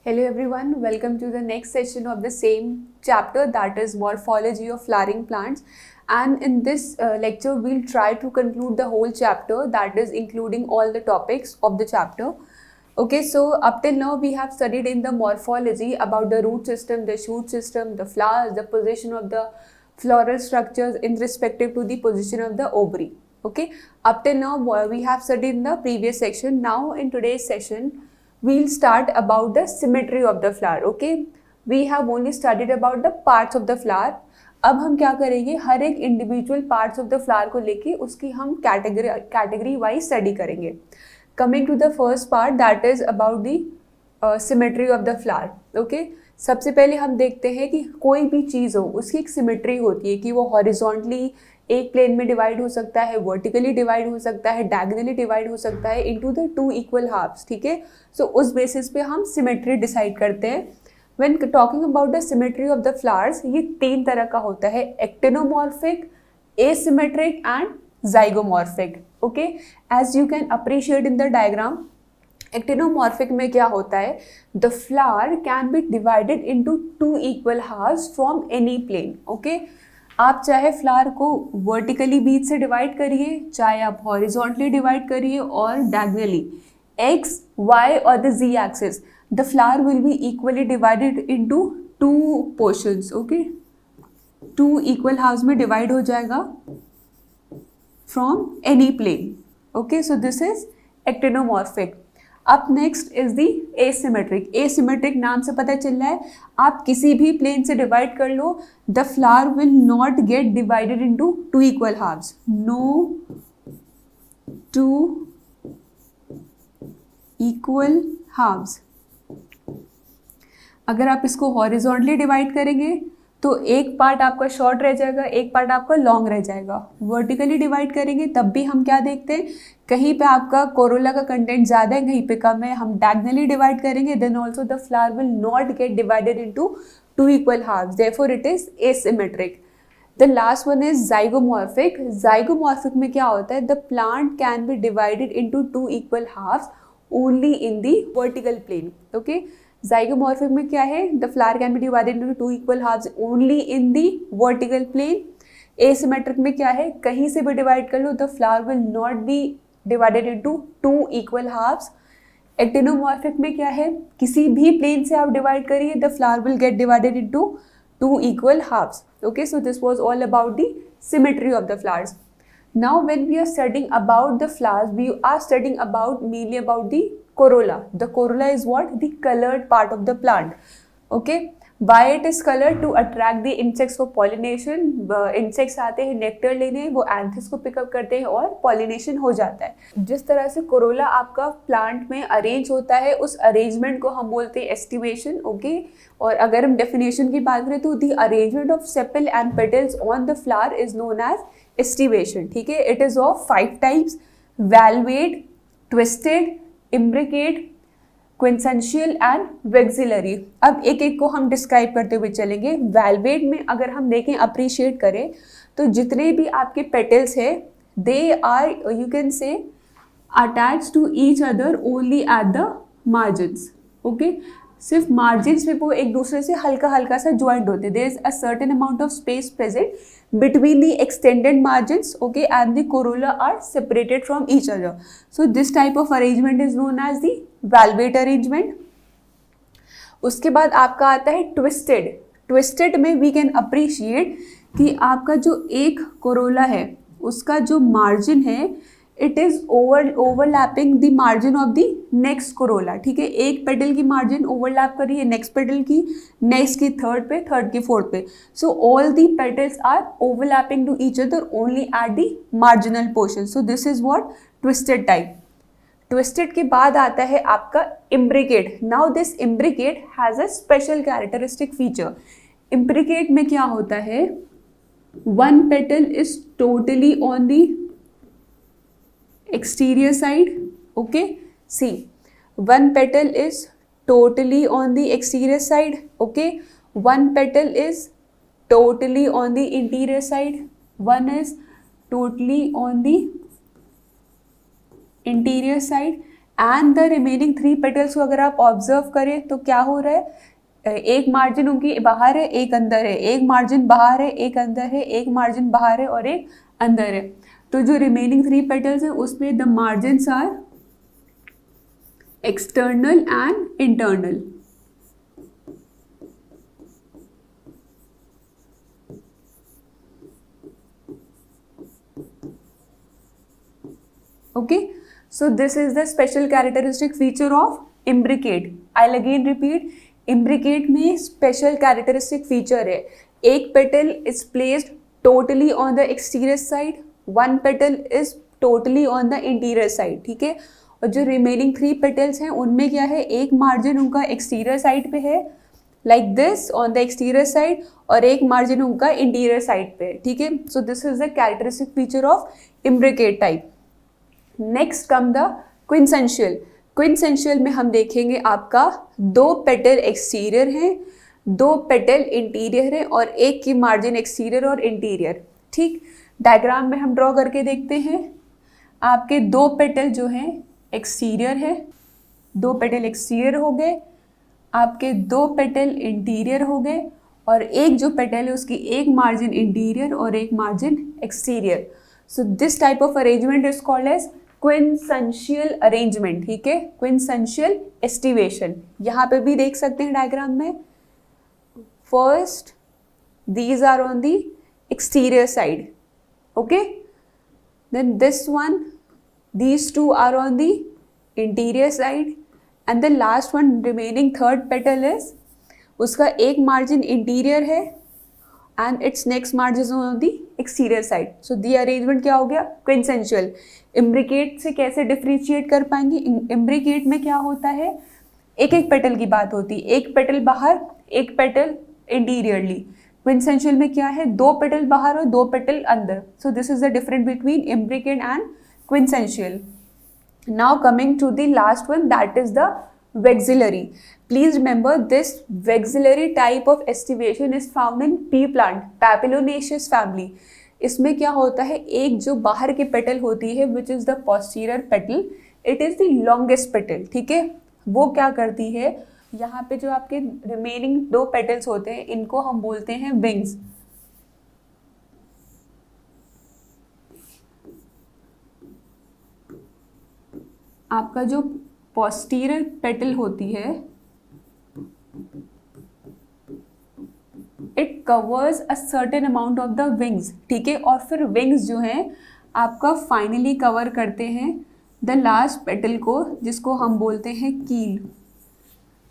Hello everyone, welcome to the next session of the same chapter, that is morphology of flowering plants. And in this lecture we'll try to conclude the whole chapter, that is including all the topics of the chapter. Okay, so up till now we have studied in the morphology about the root system, the shoot system, the flowers, the position of the floral structures in respective to the position of the ovary. Okay, up till now we have studied in the previous section. Now in today's session we'll start about the symmetry of the flower. Okay, we have only studied about the parts of the flower. अब हम क्या करेंगे, हर एक individual parts of the flower को लेके उसकी हम कैटेगरी वाइज स्टडी करेंगे. Coming to the first part, that is about the symmetry of the flower. Okay, सबसे पहले हम देखते हैं कि कोई भी चीज़ हो उसकी एक सिमेट्री होती है कि वो हॉरिजॉन्टली एक प्लेन में डिवाइड हो सकता है, वर्टिकली डिवाइड हो सकता है, डायगोनली डिवाइड हो सकता है into the two equal halves. ठीक है, सो उस बेसिस पे हम सिमेट्री डिसाइड करते हैं. When talking about the symmetry of the flowers, ये तीन तरह का होता है: actinomorphic, asymmetric and zygomorphic. Okay, as you can appreciate in the diagram, actinomorphic में क्या होता है, the flower can be divided into two equal halves from any plane. Okay, आप चाहे फ्लावर को वर्टिकली बीच से डिवाइड करिए, चाहे आप हॉरिजॉन्टली डिवाइड करिए और डायगोनली, एक्स वाई और the z axis, the flower will be equally divided into two portions. Okay, two equal halves में डिवाइड हो जाएगा from any plane. Okay, so this is actinomorphic. अब next is the asymmetric. Asymmetric नाम से पता चल रहा है आप किसी भी प्लेन से डिवाइड कर लो, the flower will not get divided into two equal halves. No two equal halves. अगर आप इसको हॉरिजॉन्टली डिवाइड करेंगे तो एक पार्ट आपका शॉर्ट रह जाएगा, एक पार्ट आपका लॉन्ग रह जाएगा. वर्टिकली डिवाइड करेंगे तब भी हम क्या देखते हैं, कहीं पे आपका कोरोला का कंटेंट ज़्यादा है, कहीं पे कम है. हम डायगोनली डिवाइड करेंगे then also the flower will not get divided into two equal halves, therefore it is asymmetric. The last one is zygomorphic. Zygomorphic में क्या होता है, the plant can be divided into two equal halves only in the vertical plane. Okay, zygomorphic में क्या है, the flower can be divided into two equal halves only in the vertical plane. Asymmetric में क्या है, कहीं से भी divide कर लो the flower will not be divided into two equal halves. Actinomorphic में क्या है, किसी भी प्लेन से आप डिवाइड करिए the flower will get divided into two equal halves. Okay, so this was all about the symmetry of the flowers. Now when we are studying about the flowers, we are studying about mainly about the corolla. The corolla is what? The colored part of the plant. Okay, why it is colored? To attract the insects for pollination. Insects आते हैं nectar लेने, वो anthers को pickup करते हैं और pollination हो जाता है. जिस तरह से कोरोला आपका प्लांट में अरेंज होता है, उस अरेंजमेंट को हम बोलते हैं एस्टिवेशन. ओके, और अगर हम डेफिनेशन की बात करें तो the arrangement of sepal and petals on the flower is known as aestivation. ठीक है, it is of 5 types: valvate, twisted, imbricate, quincuncial and vexillary. अब एक एक को हम डिस्क्राइब करते हुए चलेंगे. वेलवेट में अगर हम देखें, अप्रिशिएट करें तो जितने भी आपके पेटल्स हैं they are, you can say, attach to each other only at the margins. Okay, सिर्फ मार्जिन्स में वो एक दूसरे से हल्का हल्का सा ज्वाइंट होते हैं. There is a certain amount of space present between the extended margins, okay, and the corolla are separated from each other. So this type of arrangement is known as the valvate arrangement. उसके बाद आपका आता है twisted. Twisted में we can appreciate कि आपका जो एक कोरोला है उसका जो मार्जिन है it is overlapping the margin of the next Corolla. ठीक है, एक पेटल की मार्जिन ओवरलैप कर रही है नेक्स्ट पेटल की, नेक्स्ट की थर्ड पे, थर्ड की फोर्थ पे. So all the petals are overlapping to each other only at the marginal portion. So this is what twisted type. Twisted के बाद आता है आपका imbricate. Now this imbricate has a special characteristic feature. Imbricate में क्या होता है, one petal is totally on the exterior side. Okay, see, one petal is totally on the exterior side. Okay, one petal is totally on the interior side, one is totally on the interior side, and the remaining 3 petals को अगर आप observe करें तो क्या हो रहा है, एक मार्जिन उनकी बाहर है, एक अंदर है, एक मार्जिन बाहर है, एक अंदर है, एक मार्जिन बाहर है और एक अंदर है। तो जो रिमेनिंग 3 पेटल्स हैं उसमें the margins are external and internal. Okay, so this is the special characteristic feature of imbricate. I'll again repeat, imbricate में special characteristic feature है, एक petal is placed totally on the exterior side, one petal is totally on the interior side, ठीक है। और जो remaining 3 petals हैं उनमें क्या है, एक margin उनका exterior side पे है like this on the exterior side और एक margin उनका interior side पे है, ठीक है। So this is the characteristic feature of imbricate type. Next come the quincuncial. Quincuncial में हम देखेंगे आपका 2 पेटल एक्सटीरियर हैं, 2 पेटल इंटीरियर है और एक की मार्जिन एक्सटीरियर और इंटीरियर, ठीक। डायग्राम में हम ड्रॉ करके देखते हैं। आपके 2 पेटल जो हैं एक्सटीरियर है, 2 पेटल एक्सटीरियर हो गए, आपके 2 पेटल इंटीरियर हो गए और एक जो पेटल है उसकी एक मार्जिन इंटीरियर और एक margin exterior. So this type of arrangement is called as quincuncial arrangement, ठीक है, क्विंसेंशियल एस्टिवेशन। यहाँ पे भी देख सकते हैं डायग्राम में, first these are on the exterior side, okay, then this one, these 2 are on the interior side and the last one remaining third petal is उसका एक मार्जिन इंटीरियर है and its next margin on the exterior side. So the arrangement क्या हो गया, क्विंसेंशियल। Imbricate से कैसे differentiate कर पाएंगे, इम्ब्रिकेट में क्या होता है, एक एक पेटल की बात होती है, एक पेटल बाहर एक पेटल इंटीरियरली। क्विंसेंशियल में क्या है, 2 पेटल बाहर और 2 पेटल अंदर। So this is the difference between imbricate and quincuncial. Now coming to the last one, that is the vexillary. Please remember this vexillary type of estivation is found in pea plant, Papilionaceous family. इसमें क्या होता है, एक जो बाहर की petal होती है which is the posterior petal, it is the longest petal, ठीक है। वो क्या करती है, यहाँ पे जो आपके remaining 2 petals होते हैं इनको हम बोलते हैं wings। आपका जो पोस्टीरियर पेटल होती है it covers a certain amount of the wings, ठीक है, और फिर विंग्स जो हैं आपका फाइनली कवर करते हैं द लास्ट पेटल को, जिसको हम बोलते हैं कील।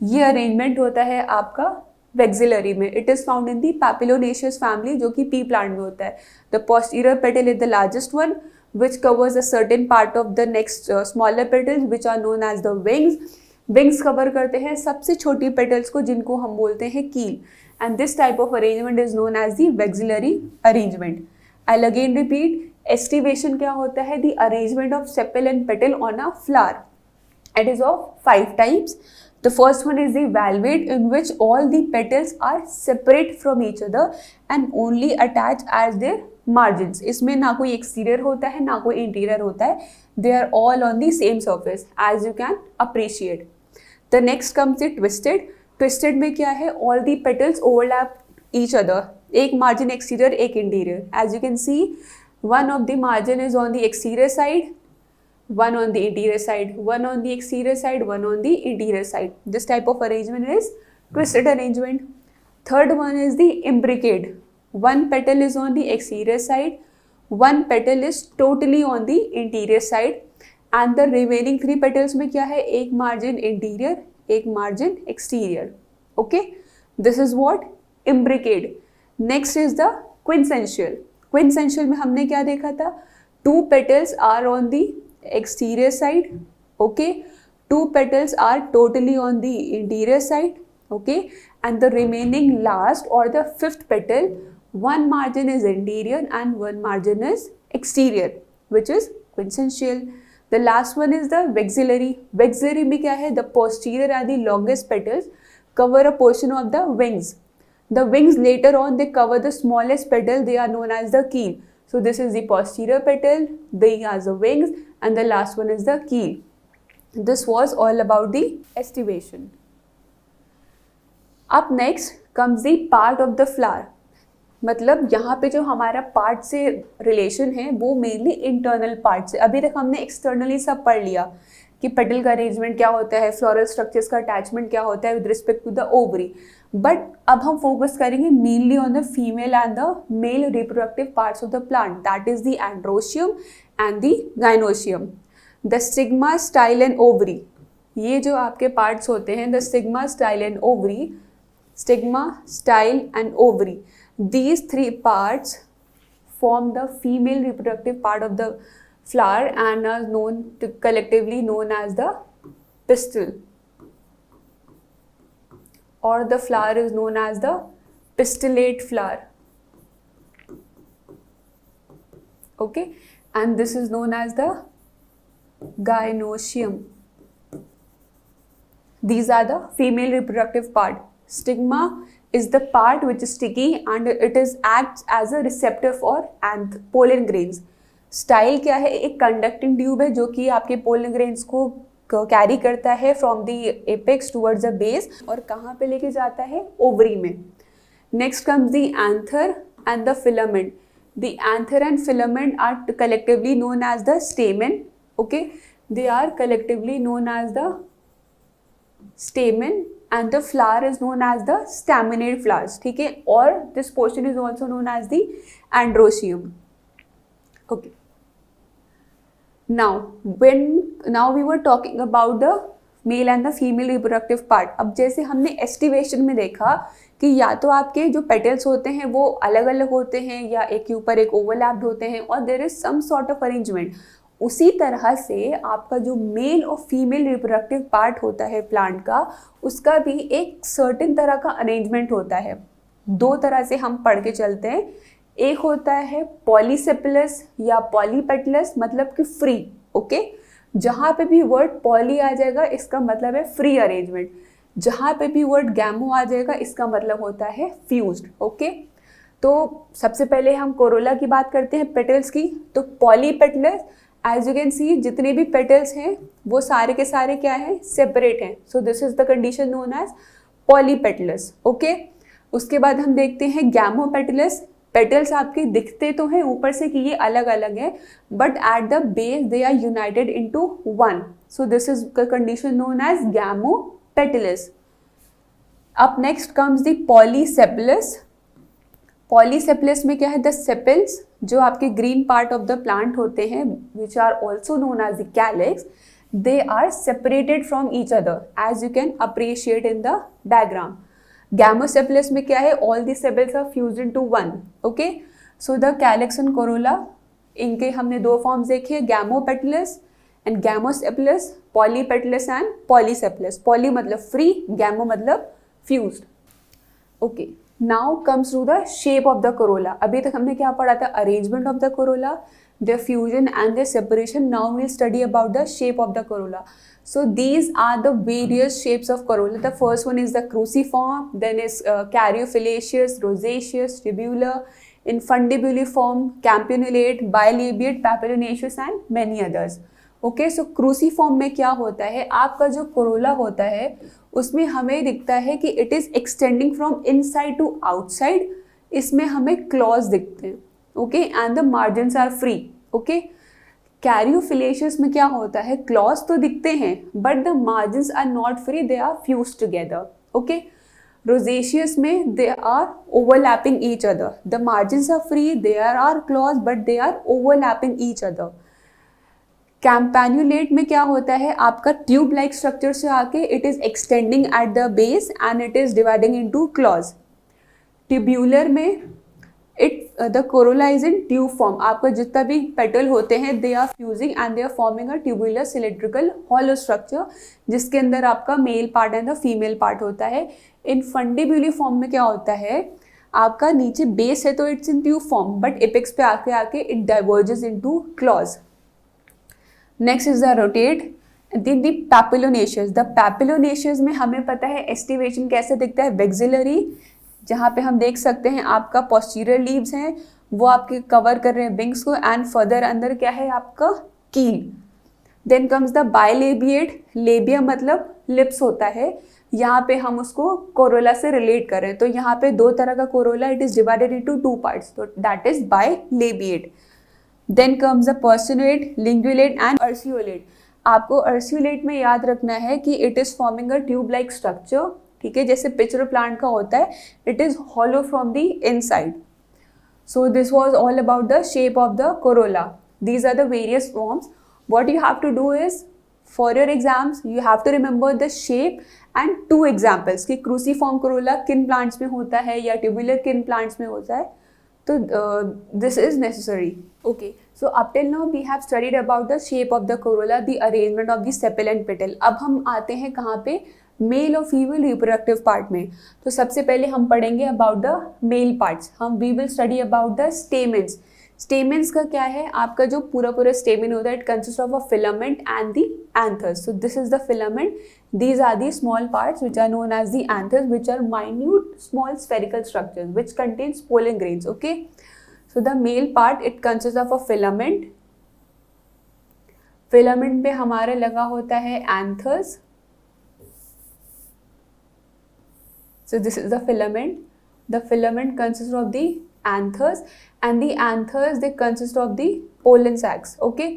ये अरेंजमेंट होता है आपका वेक्सिलरी में। It is found in the papilionaceous family, जो कि पी प्लांट में होता है। The posterior petal is the largest one which covers a certain part of the next smaller petals which are known as the wings. Wings cover करते हैं सबसे छोटी petals को, जिनको हम बोलते हैं कील, and this type of arrangement is known as the vexillary arrangement. I'll again repeat, estivation क्या होता है, the arrangement of sepal and petal on a flower. It is of 5 types. The first one is the valvate, in which all the petals are separate from each other and only attached as their margins. इसमें ना कोई exterior होता है ना कोई interior होता है, they are all on the same surface as you can appreciate. The next comes the twisted. Twisted में क्या है, all the petals overlap each other. एक margin exterior एक interior. As you can see, one of the margin is on the exterior side, one on the interior side, one on the exterior side, one on the interior side. This type of arrangement is twisted arrangement. Third one is the imbricate. One petal is on the exterior side, one petal is totally on the interior side, and the remaining 3 petals में क्या है, एक margin interior, एक margin exterior. Okay, this is what imbricate. Next is the quinsensual. Quinsensual में हमने क्या देखा था, 2 petals are on the exterior side, okay, 2 petals are totally on the interior side, okay, and the remaining last or the 5th petal, one margin is interior and one margin is exterior, which is quinsensual. The last one is the vexillary. Vexillary में क्या है, the posterior and the longest petals cover a portion of the wings. The wings later on they cover the smallest petal, they are known as the keel. So this is the posterior petal, they are the wings, and the last one is the keel. This was all about the aestivation. अब next comes the part of the flower. मतलब यहाँ पे जो हमारा part से relation है वो mainly internal part से. अभी तक हमने एक्सटर्नली सब पढ़ लिया कि पेटल का अरेंजमेंट क्या होता है, फ्लोरल स्ट्रक्चर्स का अटैचमेंट क्या होता है with respect to the ovary. But अब हम फोकस करेंगे mainly on the female and the male reproductive parts of the plant, that is the androecium and the gynoecium. The stigma, style and ovary, ये जो आपके parts होते हैं, the stigma, style and ovary, stigma, style and ovary, these three parts form the female reproductive part of the flower and are collectively known as the pistil, or the flower is known as the pistillate flower. Okay, and this is known as the gynoecium. These are the female reproductive part. Stigma is the part which is sticky and it is acts as a receptor for pollen grains. Style क्या है? एक conducting tube है जो कि आपके pollen grains को carry करता है from the apex towards the base और कहाँ पे लेके जाता है? ओवरी में. Next comes the anther and the filament. The anther and filament are collectively known as the stamen. Okay, they are collectively known as the stamen. And the flower is known as the staminate flowers. ठीक है, और this portion is also known as the androecium. Okay. Now we were talking about the male and the female reproductive part. अब जैसे हमने aestivation में देखा कि या तो आपके जो पेटल्स होते हैं वो अलग अलग होते हैं या एक के ऊपर एक ओवरलैप्ड होते हैं और there is some sort of arrangement. उसी तरह से आपका जो मेल और फीमेल रिप्रोडक्टिव पार्ट होता है प्लांट का, उसका भी एक सर्टेन तरह का अरेंजमेंट होता है. दो तरह से हम पढ़ के चलते हैं. एक होता है पॉलीसेपलस या पॉलीपेटलस, मतलब कि फ्री. ओके, जहाँ पे भी वर्ड पॉली आ जाएगा इसका मतलब है फ्री अरेंजमेंट. जहाँ पे भी वर्ड गैमो आ जाएगा इसका मतलब होता है फ्यूज्ड. ओके, तो सबसे पहले हम कोरोला की बात करते हैं, पेटल्स की. तो polypetalous, as you can see, जितने भी पेटल्स हैं वो सारे के सारे क्या हैं? सेपरेट हैं. So this is the condition known as polypetalous. Okay, उसके बाद हम देखते हैं गैमोपेटलस. पेटल्स आपके दिखते तो हैं ऊपर से कि ये अलग अलग है, but at the base they are united into one. So this is the condition known as gamopetalous. अब next comes the polysepalous. Polysepalous में क्या है? द सेपल्स जो आपके green part of the plant होते हैं, which are also known as the calyx, they are separated from each other as you can appreciate in the diagram. Gamosepalous में क्या है? All the sepals are fused into one. Okay, so the calyx and corolla, इनके हमने दो forms देखे, gamopetalous and gamosepalous, polypetalous and polysepalous. Poly मतलब free, gamo मतलब fused. Okay, now comes to the shape of the corolla. अभी तक हमने क्या पढ़ा था? Arrangement of the corolla, the fusion and the separation. Now we'll study about the shape of the corolla. So these are the various shapes of corolla. The first one is the cruciform, then is caryophyllaceous, rosaceous, tubular, infundibuliform, campanulate, bilabiate, papilionaceous and many others. Okay, so cruciform में क्या होता है? आपका जो Corolla होता है उसमें हमें दिखता है कि it is extending from inside to outside. इसमें हमें claws दिखते हैं. Okay, and the margins are free. Okay. कैरियोफिलेशियस में क्या होता है? क्लॉज तो दिखते हैं but the margins are not free, they are fuse together. Okay, rosaceous में they are overlapping each other. The margins are free, there are claws but they are overlapping each other. Campanulate में क्या होता है? आपका tube like structure से आके it is extending at the base and it is dividing into claws. Tubular में the corolla is in tube form. आपका जितना भी पेटल होते हैं they are fusing and they are forming a tubular cylindrical hollow structure जिसके अंदर आपका male part and the female part होता है. इन फंडिब्यूलिफॉर्म में क्या होता है? आपका नीचे बेस है तो it's in tube form but apex पे आके आके it diverges into claws. Next is the rotate. Then the papilionaceous. The papilionaceous में हमें पता है एस्टिवेशन कैसे दिखता है? वेक्सिलरी, जहाँ पे हम देख सकते हैं आपका पोस्टीरियर लीव्स हैं वो आपके कवर कर रहे हैं विंग्स को, एंड फर्दर अंदर क्या है आपका कील. देन कम्स द बायलेबिएट, लेबिया मतलब लिप्स होता है, यहाँ पे हम उसको कोरोला से रिलेट करें तो यहाँ पे दो तरह का corolla, it is divided into two parts, तो that is bilabiate. Then comes the personate, lingulate and urceolate. आपको अर्सियोलेट में याद रखना है कि it is forming a tube like structure, ठीक है, जैसे पिचर प्लांट का होता है, it is hollow from the inside. So this was all about the shape of the corolla, these are the various forms. What you have to do is for your exams you have to remember the shape and two examples कि cruciform corolla किन plants में होता है या tubular किन plants में होता है, तो this is necessary. Okay, so up till now we have studied about the shape of the corolla, the arrangement of the sepal and petal. अब हम आते हैं कहाँ पे, मेल और फीमेल रिप्रोडक्टिव पार्ट में। तो सबसे पहले हम पढ़ेंगे about the male parts. We will study about the stamens. Stamens का क्या है, आपका जो पूरा स्टेमेन होता है, it consist of a filament and the anthers. So this is the filament, these are the small parts which are known as the anthers, which are minute small spherical structures which contains pollen grains. Okay, so the male part it consists of a filament. Filament पे हमारा लगा होता है anthers. So this is the filament. The filament consists of the anthers and the anthers they consist of the pollen sacs. Okay,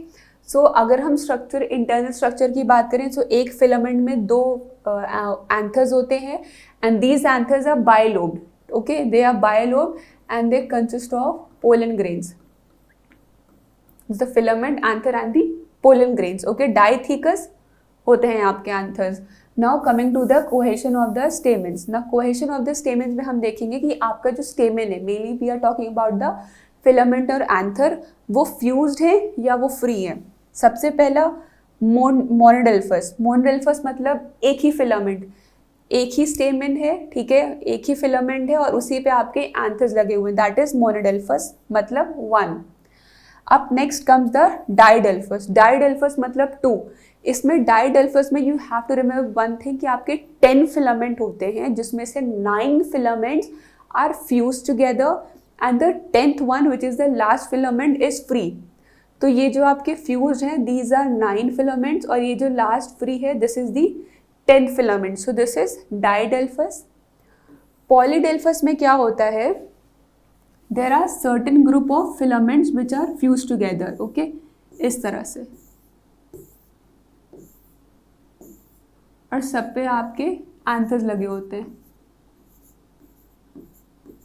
सो अगर हम structure, internal structure की बात करें तो एक फिलामेंट में दो एंथर्स होते हैं and these anthers are bilobed. Okay, they are bilobed and they consist of pollen grains. The filament, anther and the pollen grains. Okay, dithecous होते हैं आपके anthers. Now coming to the cohesion of the stamens. ना cohesion of the stamens में हम देखेंगे कि आपका जो स्टेमेन है, mainly we are talking about the filament और एंथर, वो फ्यूज्ड है या वो फ्री है. सबसे पहला मोनोडेल्फस. मोनोडेल्फस मतलब एक ही फिलामेंट, एक ही स्टेमेन है, ठीक है, एक ही फिलामेंट है और उसी पे आपके एंथर्स लगे हुए हैं, दैट इज मोनोडेल्फस मतलब वन. अब next comes the diadelphous. Diadelphous मतलब टू. इसमें डाइडेल्फस में you have to remember one thing कि आपके 10 फिलामेंट होते हैं जिसमें से 9 filaments are fuse together and the 10th one which is the last filament is free. तो ये जो आपके फ्यूज हैं, दीज आर 9 फिलामेंट्स और ये जो लास्ट फ्री है, this is the 10th filament. So this is diadelphous. Polyadelphous में क्या होता है, there are certain group of filaments which are fuse together. Okay, इस तरह से, और सब पे आपके एंथर्स लगे होते हैं.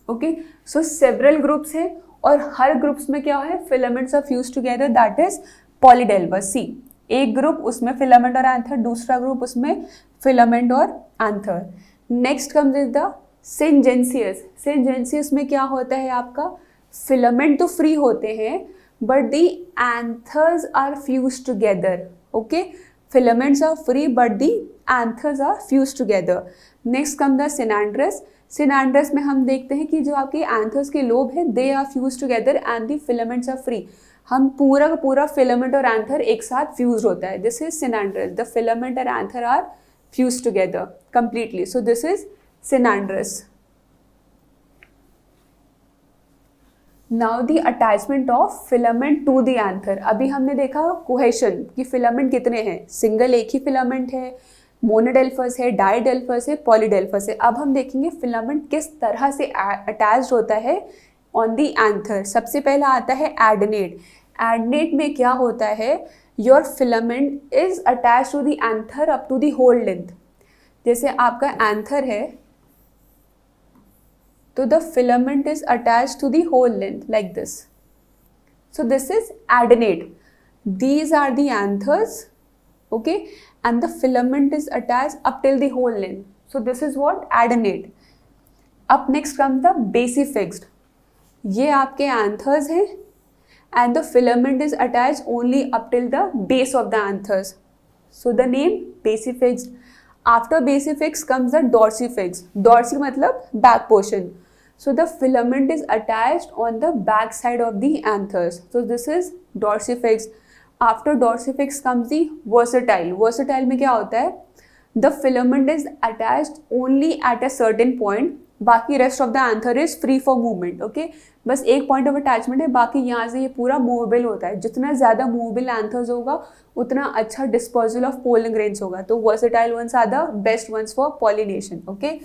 ओके, सो सेवरल ग्रुप्स है और हर ग्रुप्स में क्या है, filaments are fuse together, that is polyadelphous. See, एक ग्रुप उसमें फिलामेंट और एंथर, दूसरा ग्रुप उसमें फिलामेंट और anther. Next comes is the syngenesious. Syngenesious में क्या होता है, आपका फिलामेंट तो फ्री होते हैं but the anthers are fuse together. Okay, filaments are free but the anthers are fuse together. Next come the synandrous. Synandrous में हम देखते हैं कि जो आपके एंथर्स के लोब है, they are fuse together and the filaments are free. हम पूरा का पूरा फिलामेंट और एंथर एक साथ फ्यूज होता है. This is synandrous. The filament and anther are fuse together completely. So this is synandrous. Now the attachment of filament to the anther. अभी हमने देखा कोहेशन कि फिलामेंट कितने हैं, सिंगल एक ही फिलामेंट है, मोनोडेल्फस है, डाइडेल्फस है, पॉलीडेल्फस है. अब हम देखेंगे फिलामेंट किस तरह से अटैच्ड होता है ऑन द एंथर. सबसे पहला आता है एडनेट. एडनेट में क्या होता है, your filament is attach to the anther up to the whole length. जैसे आपका एंथर है तो the filament is attach to the whole length like this. So this is adnate. These are the anthers. Okay, and the filament is attached up till the whole length. So this is what adenate. Up next comes the basifixed. ये आपके anthers हैं and the filament is attached only up till the base of the anthers. So the name basifixed. After basifix comes the dorsifix. Dorsi मतलब back portion. So the filament is attached on the back side of the anthers. So this is dorsifix. After dorsifix comes the versatile. Versatile में क्या होता है, the filament is attached only at a certain point बाकी rest of the anther is free for movement. Okay, बस एक point of attachment है, बाकी यहाँ से ये पूरा मूवेबल होता है। जितना ज़्यादा मूवेबल एंथर्स होगा उतना अच्छा डिस्पोजल ऑफ पोलन ग्रेन्स होगा। तो versatile ones are the best ones for pollination. Okay,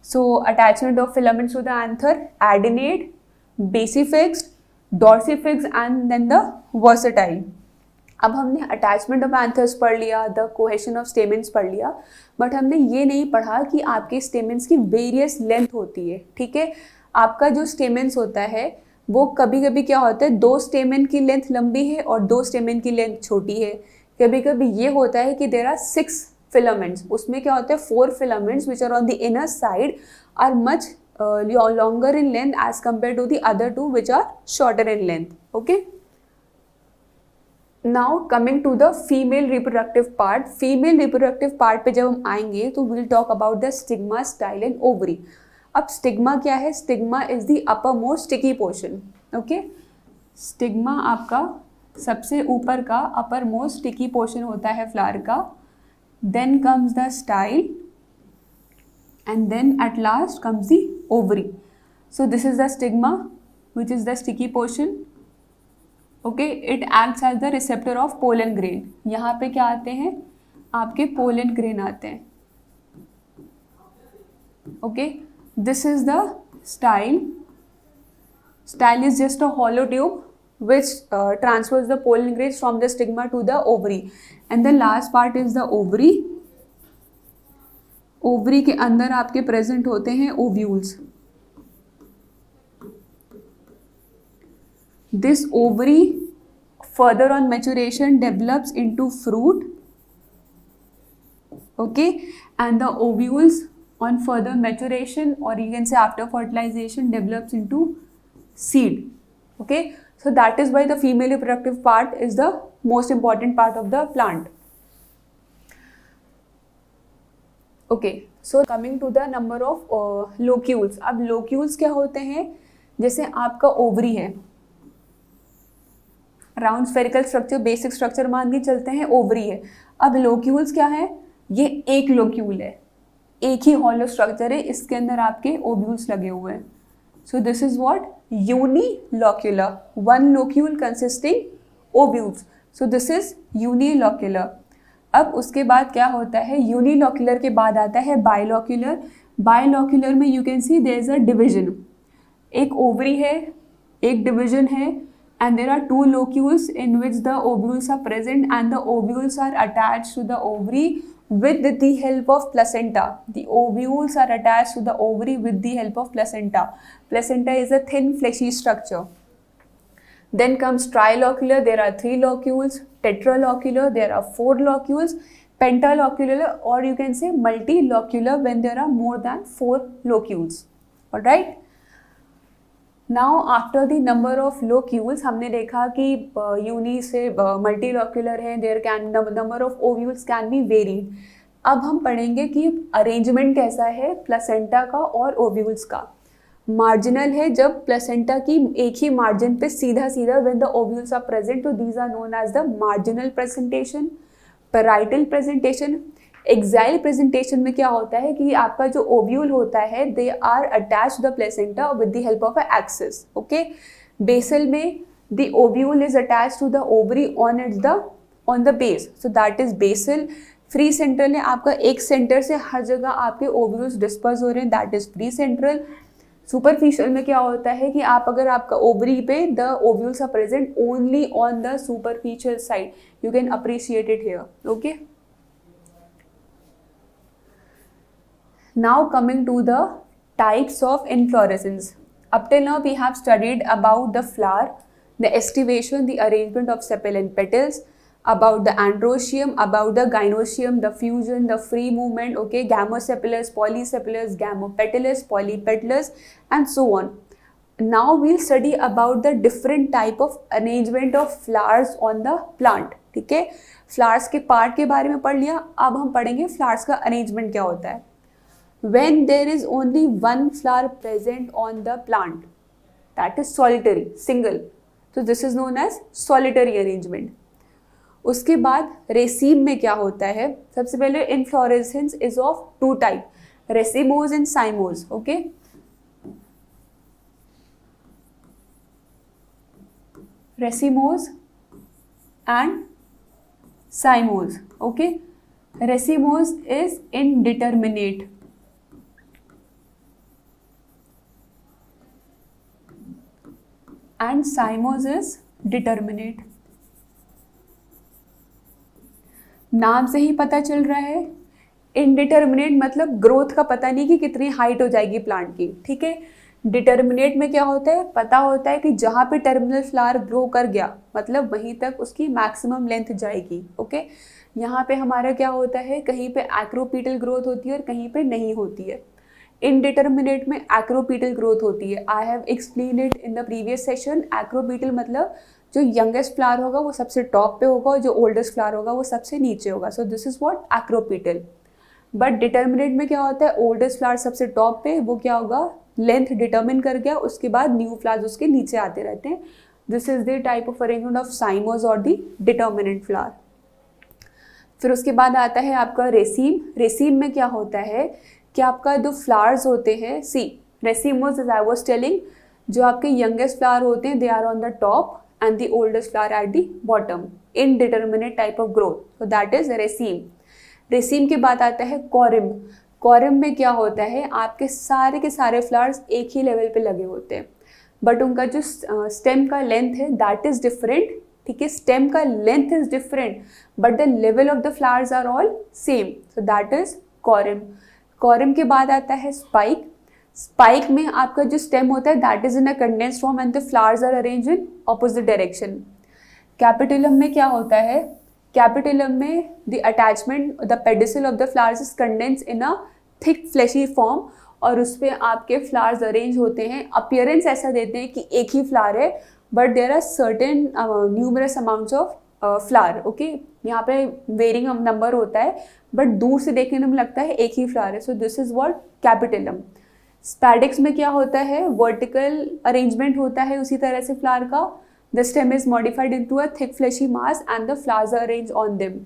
so attachment of filaments to the anther, adnate, basifixed, dorsifix and then the versatile. अब हमने अटैचमेंट ऑफ एंथर्स पढ़ लिया, the cohesion of stamens पढ़ लिया, but हमने ये नहीं पढ़ा कि आपके स्टेमेंस की वेरियस लेंथ होती है। ठीक है, आपका जो स्टेमेंस होता है वो कभी कभी क्या होता है, 2 स्टेमेन की लेंथ लंबी है और 2 स्टेमेन की लेंथ छोटी है। कभी कभी ये होता है कि देयर आर 6 फिलामेंट्स, उसमें क्या होता है 4 filaments which are on the inner side are much longer in length as compared to the other 2 which are shorter in length. Okay, now coming to the female reproductive part. Female reproductive part पे जब हम आएंगे तो we'll talk about the stigma, style and ovary. अब stigma क्या है? Stigma is the uppermost sticky portion. Okay, stigma आपका सबसे ऊपर का uppermost sticky portion होता है flower का. Then comes the style and then at last comes the ovary. So this is the stigma which is the sticky portion. Okay, it acts as the receptor of pollen grain. यहाँ पे क्या आते हैं आपके pollen grain आते हैं. Okay, this is the style. Style is just a hollow tube which transfers the pollen grains from the stigma to the ovary. And the last part is the ovary. Ovary के अंदर आपके present होते हैं ovules. This ovary further on maturation develops into fruit. Okay, and the ovules on further maturation और you can say after fertilization develops into seed. Okay, so that is why the female reproductive part is the most important part of the plant. Okay, so coming to the number of locules. अब locules क्या होते हैं, जैसे आपका ovary है, round spherical structure, basic structure मान के चलते हैं, ओवरी है. अब लोक्यूल्स क्या है, ये एक लोक्यूल है, एक ही हॉलो स्ट्रक्चर है, इसके अंदर आपके ओव्यूल्स लगे हुए हैं. So this is what, unilocular, one locule consisting ovules. So this is unilocular. अब उसके बाद क्या होता है, यूनिलोक्यूलर के बाद आता है बाइलोक्यूलर. बाइलोक्यूलर में you can see there is a division. एक ओवरी है, एक डिवीजन है, and there are 2 locules in which the ovules are present and the ovules are attached to the ovary with the help of placenta. The ovules are attached to the ovary with the help of placenta. Placenta is a thin fleshy structure. Then comes trilocular, there are 3 locules. Tetralocular, there are 4 locules. Pentalocular, or you can say multilocular when there are more than 4 locules. Alright. Now after the number of locules, हमने देखा कि uni से multilocular है, there can number of ovules can be varied. अब हम पढ़ेंगे कि arrangement कैसा है प्लेसेंटा का और ओव्यूल्स का. मार्जिनल है जब प्लेसेंटा की एक ही मार्जिन पे सीधा सीधा when the ovules are present, तो these are known as the marginal presentation. Parietal presentation. Axile presentation में क्या होता है कि आपका जो ओव्यूल होता है they are attach the placenta with the help of a axis. Okay, basal में the ovule is attach to the ovary on the base, so that is basal. Free central है आपका, एक सेंटर से हर जगह आपके ovules disperse हो रहे हैं, that is free central. Superficial में क्या होता है कि आप अगर आपका ओवरी पे the ovules are present only on the superficial side, you can appreciate it here. Okay, now coming to the types of inflorescence. Up till now we have studied about the flower, the estivation, the arrangement of sepal and petals, about the androecium, about the gynoecium, the fusion, the free movement, okay, gamosepalous, polysepalous, gamopetalous, polypetalous and so on. Now we'll study about the different type of arrangement of flowers on the plant. ठीक है, flowers के part के बारे में पढ़ लिया, अब हम पढ़ेंगे फ्लावर्स का अरेंजमेंट क्या होता है. When there is only one flower present on the plant, that is solitary, single. So this is known as solitary arrangement. उसके बाद रेसीम में क्या होता है, सबसे पहले inflorescence is of 2 type, racemose and cymose. Okay, racemose and cymose. Okay, racemose is indeterminate. And cymose is determinate. नाम से ही पता चल रहा है, इनडिटर्मिनेट मतलब ग्रोथ का पता नहीं कि कितनी हाइट हो जाएगी प्लांट की. ठीक है, डिटर्मिनेट में क्या होता है, पता होता है कि जहाँ पे टर्मिनल फ्लावर ग्रो कर गया मतलब वहीं तक उसकी मैक्सिमम लेंथ जाएगी. ओके, यहाँ पे हमारा क्या होता है, कहीं पे एक्रोपीटल ग्रोथ होती है और कहीं पे नहीं होती है. इनडिटर्मिनेट में एक्रोपीटल ग्रोथ होती है. I have explain it in the previous session. Acropetal मतलब जो यंगेस्ट फ्लावर होगा वो सबसे टॉप पे होगा और जो ओल्डेस्ट फ्लावर होगा वो सबसे नीचे होगा. So this is what acropetal. But determinate में क्या होता है, ओल्डेस्ट फ्लावर सबसे टॉप पे, वो क्या होगा, लेंथ डिटर्मिन कर गया, उसके बाद न्यू फ्लावर्स उसके नीचे आते रहते हैं. This is the type of arrangement of cymose और द डिटर्मिनेंट फ्लावर. फिर उसके बाद आता है आपका रेसीम. रेसीम में क्या होता है कि आपका जो फ्लावर्स होते हैं, see racemose as I was telling, जो आपके यंगेस्ट फ्लावर होते हैं they are on the top and the oldest flower at the bottom. Indeterminate type of growth. So that is raceme. Raceme के बाद आता है कॉरिम. कॉरिम में क्या होता है, आपके सारे के सारे फ्लावर्स एक ही लेवल पे लगे होते हैं बट उनका जो स्टेम का लेंथ है दैट इज डिफरेंट. ठीक है, स्टेम का length is different but the level of the flowers are all same. So that is corymb. Corymb के बाद आता है स्पाइक. स्पाइक में आपका जो स्टेम होता है that is in a condensed form and the flowers are arrange in opposite direction. Capitulum में क्या होता है, कैपिटुलम में the attachment the pedicel of the flowers is condensed in a thick fleshy form और उस पर आपके फ्लावर्स अरेंज होते हैं. अपीयरेंस ऐसा देते हैं कि एक ही फ्लावर है but there are certain numerous amounts of flower. Okay, यहाँ पे वेरिंग नंबर होता है बट दूर से देखने में लगता है एक ही फ्लावर है. सो this is what capitulum. Spadix में क्या होता है, वर्टिकल अरेंजमेंट होता है उसी तरह से फ्लावर का. The stem is modified into a thick fleshy mass and the flowers are arrange on them.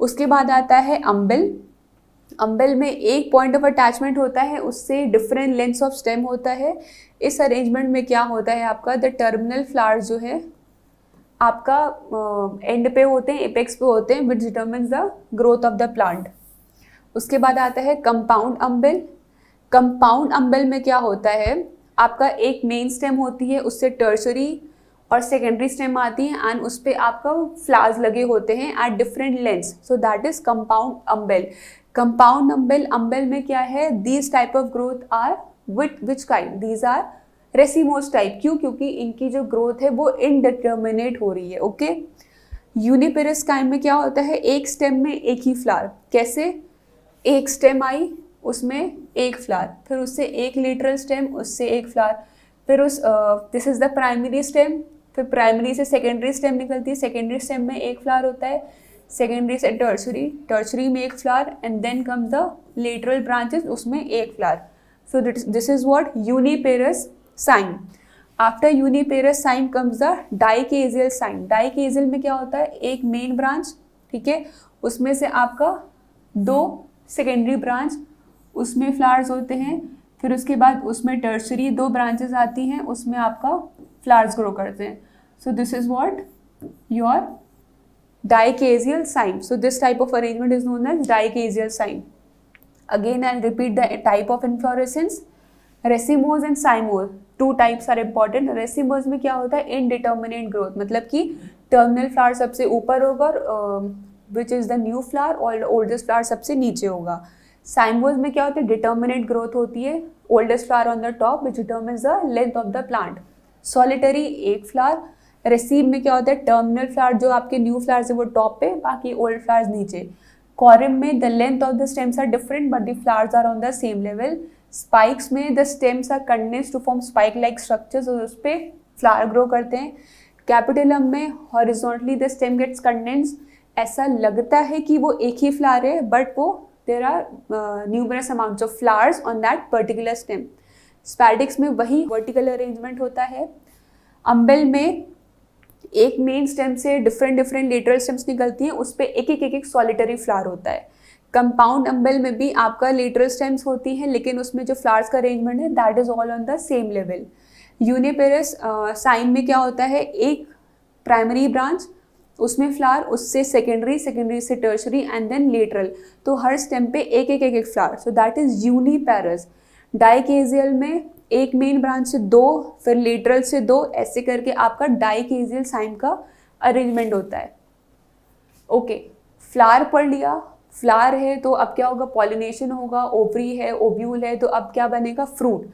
उसके बाद आता है अम्बिल. अम्बिल में एक पॉइंट ऑफ अटैचमेंट होता है, उससे डिफरेंट लेंथ्स ऑफ स्टेम होता है. इस अरेंजमेंट में क्या होता है आपका, द टर्मिनल फ्लावर जो है आपका एंड पे होते हैं, एपेक्स पे होते हैं, which determines the growth of the plant. उसके बाद आता है कंपाउंड अम्बिल. कंपाउंड अम्बिल में क्या होता है, आपका एक मेन स्टेम होती है, उससे टर्शरी और सेकेंडरी स्टेम आती है एंड उस पर आपका फ्लावर्स लगे होते हैं at different lengths. So that is compound umbel. Compound umbel, umbel में क्या है, these type of growth are which kind, these are racemose type. क्यों, क्योंकि इनकी जो ग्रोथ है वो इनडिटर्मिनेट हो रही है. ओके, यूनिपेरस काइंड में क्या होता है, एक स्टेम में एक ही फ्लावर. कैसे, एक स्टेम आई उसमें एक फ्लावर, फिर उससे एक लेटरल स्टेम, उससे एक फ्लावर, फिर उस this is the primary stem, फिर प्राइमरी से सेकेंडरी स्टेम निकलती है, सेकेंडरी स्टेम में एक फ्लावर होता है, सेकेंडरी से टर्शरी, टर्शरी में एक flower and then come the lateral branches, उसमें एक flower. So this is what uniparous cyme. After uniparous cyme comes the dichasial cyme. Dichasial में क्या होता है, एक मेन ब्रांच, ठीक है, उसमें से आपका दो सेकेंडरी ब्रांच, उसमें फ्लावर्स होते हैं, फिर उसके बाद उसमें टर्शरी दो ब्रांचेस आती हैं, उसमें आपका फ्लावर्स ग्रो करते हैं. So this is what your dicaseal sign. So this type of arrangement is known as dicaseal sign. Again I'll repeat the type of inflorescence. Racemose and cymose, two types are important. Racemose में क्या होता है, indeterminate growth, मतलब कि terminal flower सबसे ऊपर होगा और which is the new flower और ओल्डेस्ट फ्लावर सबसे नीचे होगा. साइमोज में क्या होता है, डिटर्मिनेट ग्रोथ होती है, oldest flower on the top which determines the length of the plant. Solitary एक फ्लावर. रेसीम में क्या होता है, टर्मिनल फ्लावर जो आपके न्यू फ्लावर्स है वो टॉप पे, बाकी ओल्ड फ्लावर्स नीचे. कॉरिम में the length of the stems are different but the flowers are on the same level. Spikes में the stems are condensed to form spike like structures और उस पर फ्लावर ग्रो करते हैं. कैपिटुलम में horizontally the stem gets condensed, ऐसा लगता है कि वो एक ही फ्लावर है बट वो there are numerous amounts of flowers on that particular stem. Spadix में वही वर्टिकल अरेंजमेंट होता है. अम्बेल में एक मेन स्टेम से डिफरेंट लेटरल स्टेम्स निकलती हैं, उस पर एक सॉलिटरी फ्लावर होता है. कंपाउंड अम्बेल में भी आपका लेटरल स्टेम्स होती हैं लेकिन उसमें जो फ्लावर्स का अरेंजमेंट है that is all on the same level. Uniparous cyme में क्या होता है, एक प्राइमरी ब्रांच, उसमें फ्लावर, उससे सेकेंडरी, सेकेंडरी से टर्शरी एंड देन लेटरल। तो हर स्टेम पे एक एक एक एक flower, so that is uniparous. Dichasial में एक मेन ब्रांच से दो, फिर लेटरल से दो, ऐसे करके आपका डाइकेजियल साइन का अरेंजमेंट होता है। ओके, फ्लावर पढ़ लिया। फ्लावर है तो अब क्या होगा, पॉलिनेशन होगा, ओवरी है, ओव्यूल है, तो अब क्या बनेगा, fruit.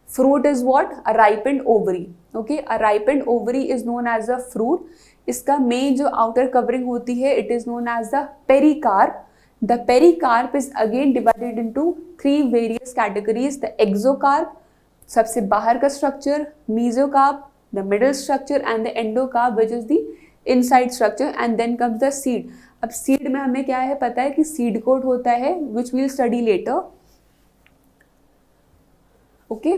Fruit is what, a ripened ovary. Okay, a ripened ovary is known as a fruit. इसका मेन जो आउटर कवरिंग होती है, it is known as the pericarp. The pericarp is again divided into 3 various categories. The exocarp, सबसे बाहर का structure, mesocarp, the middle structure, and the endocarp which is the inside structure, and then comes the seed. अब seed में हमें क्या है पता है कि सीड कोट होता है, which will study letter. Okay,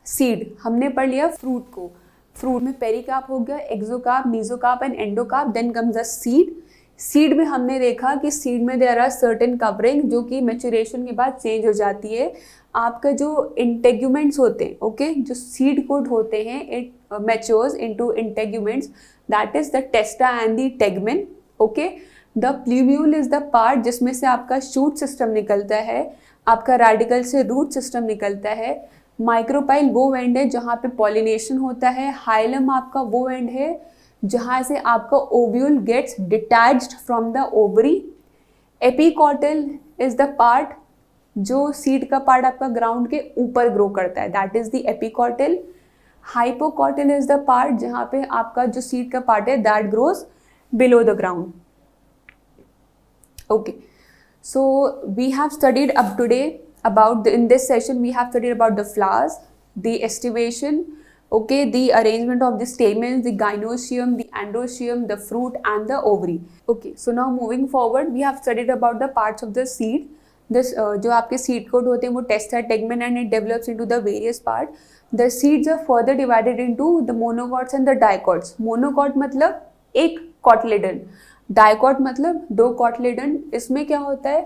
seed हमने पढ़ लिया फ्रूट को। फ्रूट में पेरिकार्प हो गया, exocarp, mesocarp and endocarp, then comes the seed. Seed में हमने देखा कि सीड में देयर आर सर्टेन कवरिंग जो कि मैच्योरेशन के बाद चेंज हो जाती है। आपका जो इंटेग्यूमेंट्स होते हैं, ओके, जो सीड कोट होते हैं, it matures into integuments, that is the टेस्टा and the tegmen. Okay, the plumule is the part जिसमें से आपका शूट सिस्टम निकलता है, आपका रेडिकल से रूट सिस्टम निकलता है। माइक्रोपाइल वो एंड है जहाँ पे पॉलिनेशन होता है। हाइलम आपका वो एंड है जहाँ से आपका ovule gets detached from the ovary. Epicotyl is the part जो सीड का पार्ट आपका ग्राउंड के ऊपर ग्रो करता है, that is the epicotyl. Hypocotyl is the part जहाँ पे आपका जो सीड का पार्ट है that grows below the ground. Okay, so we have studied up today about in this session we have studied about the flowers, the estivation, okay, the arrangement of the stamens, the gynoecium, the androecium, the fruit and the ovary. Okay, so now moving forward we have studied about the parts of the seed. This जो आपके seed coat होते हैं वो testa, tegmen and it develops into the various part. The seeds are further divided into the monocots and the dicots. Monocot मतलब एक cotyledon, dicot मतलब दो कॉटलेडन। इसमें क्या होता है,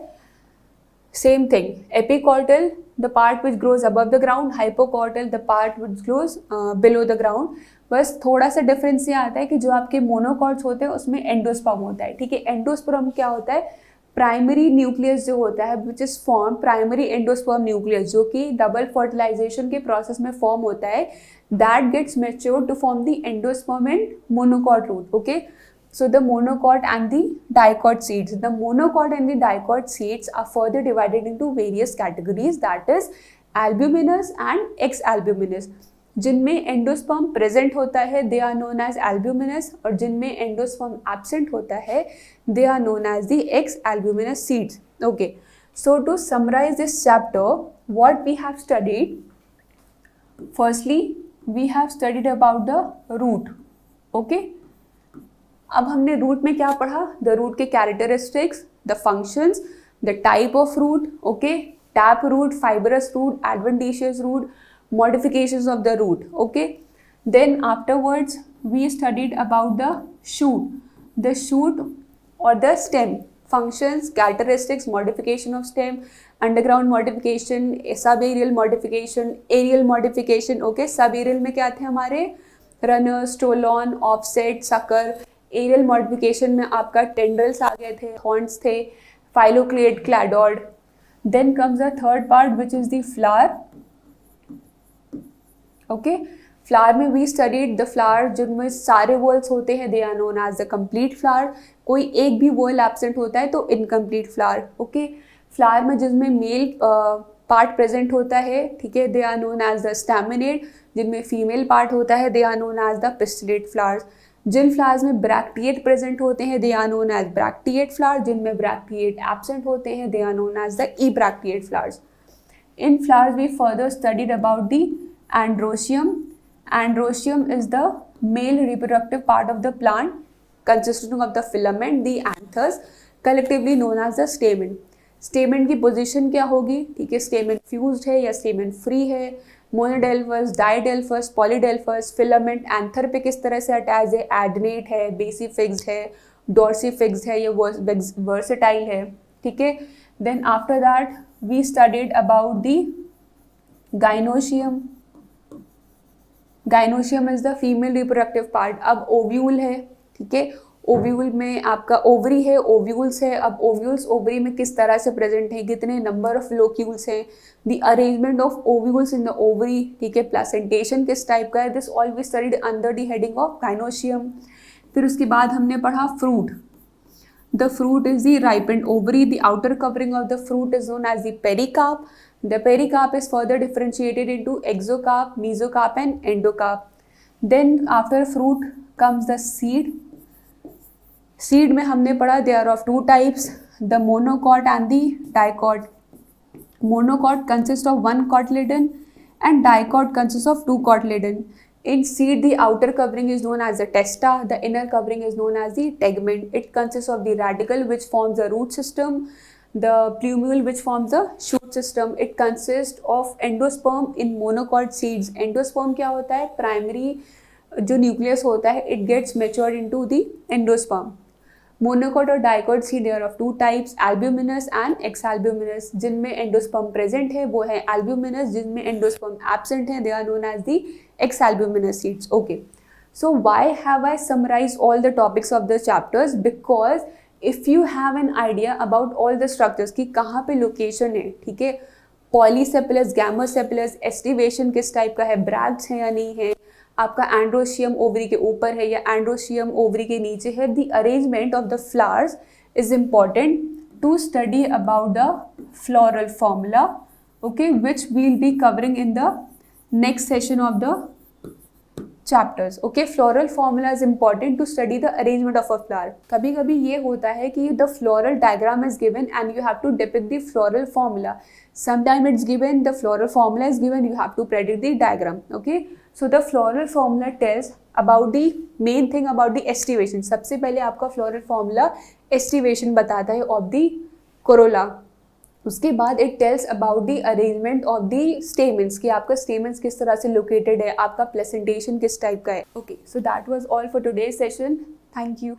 same thing, epicotyl the part which grows above the ground, hypocotyl the part which grows below the ground. बस थोड़ा सा डिफरेंस ये आता है कि जो आपके मोनोकॉट्स होते हैं उसमें एंडोस्पर्म होता है, ठीक है। एंडोस्पर्म क्या होता है, प्राइमरी न्यूक्लियस जो होता है which is form, primary endosperm nucleus जो कि डबल फर्टिलाइजेशन के प्रोसेस में फॉर्म होता है, that gets matured to form the endosperm and monocot root. Okay, so the monocot and the dicot seeds. The monocot and the dicot seeds are further divided into various categories, that is albuminous and ex-albuminous. जिनमें endosperm present होता है they are known as albuminous, और जिनमें endosperm absent होता है they are known as the exalbuminous seeds. Okay, so to summarise this chapter what we have studied, firstly we have studied about the root. Okay, अब हमने root में क्या पढ़ा, the root के characteristics, the functions, the type of root, okay, tap root, fibrous root, adventitious root, modifications of the root. Okay, then afterwards we studied about the shoot और the stem, functions, characteristics, modification of stem, underground modification, subaerial modification, aerial modification. Okay, subaerial में क्या थे हमारे, runner, stolon, offset, sucker. Aerial modification में आपका tendrils आ गए थे, हॉर्न्स थे, phylloclade, cladode. Then comes the third part which is the flower. Okay, flower में वी स्टडीड द फ्लावर जिनमें सारे वॉल्स होते हैं, they are known as the complete flower. कोई एक भी वॉल एब्सेंट होता है तो इनकम्प्लीट फ्लावर। ओके, फ्लावर में जिसमें मेल पार्ट प्रेजेंट होता है, ठीक है, they are known as the staminate. जिनमें फीमेल पार्ट होता है they are known as the pistillate flowers. जिन फ्लावर्स में ब्रैक्टिएट प्रेजेंट होते हैं they are known as bracteate flower. जिनमें ब्रैक्टिएट एब्सेंट होते हैं they are known as the ebracteate flowers. In flowers we further studied about the androecium. Androecium is the male reproductive part of the plant consisting of the filament, the anthers, collectively known as the stamen. Stamen की position क्या होगी, ठीक है, stamen fused है या stamen free है, monodelphous, didelphous, polydelphous, filament anther पे किस तरह से अटैच है, adnate है, basifixed है, dorsifixed है या versatile है, ठीक है। Then after that we studied about the gynoecium. Gynoecium is the female reproductive part. अब ओव्यूल है, ठीक है। ओव्यूल में आपका ओवरी है, ओव्यूल्स है। अब ओव्यूल्स ओवरी में किस तरह से प्रेजेंट है, कितने नंबर ऑफ लोक्यूल्स हैं, the arrangement of ovules in the ovary, ठीक है। प्लेसेंटेशन किस टाइप का है, this all we studied under the heading of gynoecium. फिर उसके बाद हमने पढ़ा fruit. The fruit is the ripened ovary. The outer covering of the fruit is known as the pericarp. The pericarp is further differentiated into exocarp, mesocarp and endocarp. Then after fruit comes the seed. Seed में हमने पढ़ा they are of two types, the monocot and the dicot. Monocot consists of one cotyledon and dicot consists of two cotyledon. In seed, the outer covering is known as the testa, the inner covering is known as the tegment. It consists of the radicle which forms the root system, the plumule which forms the shoot system. It consists of endosperm in monocot seeds. Endosperm क्या होता है, primary जो nucleus होता है, it gets matured into the endosperm. Monocot और dicot seed there of two types, albuminous and exalbuminous. जिनमें endosperm present है वो है एल्ब्यूमिनस, जिनमें एंडोस्पर्म एब्सेंट है they are known as the exalbuminous seeds. Okay, so why have I summarise all the topics of the chapters, because if you have an idea about all the structures कि कहाँ पे location है, ठीक है, पॉलीसेप्लस, गैमोसेप्लस, aestivation किस type का है, bracts है या नहीं है, आपका एंड्रोशियम ओवरी के ऊपर है या एंड्रोशियम ओवरी के नीचे है, the arrangement of the flowers is important to study about the floral formula, okay, which will be covering in the next session of the chapters. Okay, floral formula is important to study the arrangement of a flower. कभी कभी ये होता है कि the floral diagram is given and you have to depict the floral formula. Sometime it's given, the floral formula is given, you have to predict the diagram. Okay, so the floral formula tells about the main thing about the estivation. सबसे पहले आपका floral formula estivation बताता है of the corolla. उसके बाद it tells about the arrangement of the stamens कि आपका stamens किस तरह से लोकेटेड है, आपका प्लेसेंटेशन किस टाइप का है। Okay, so that was all for today's session. Thank you.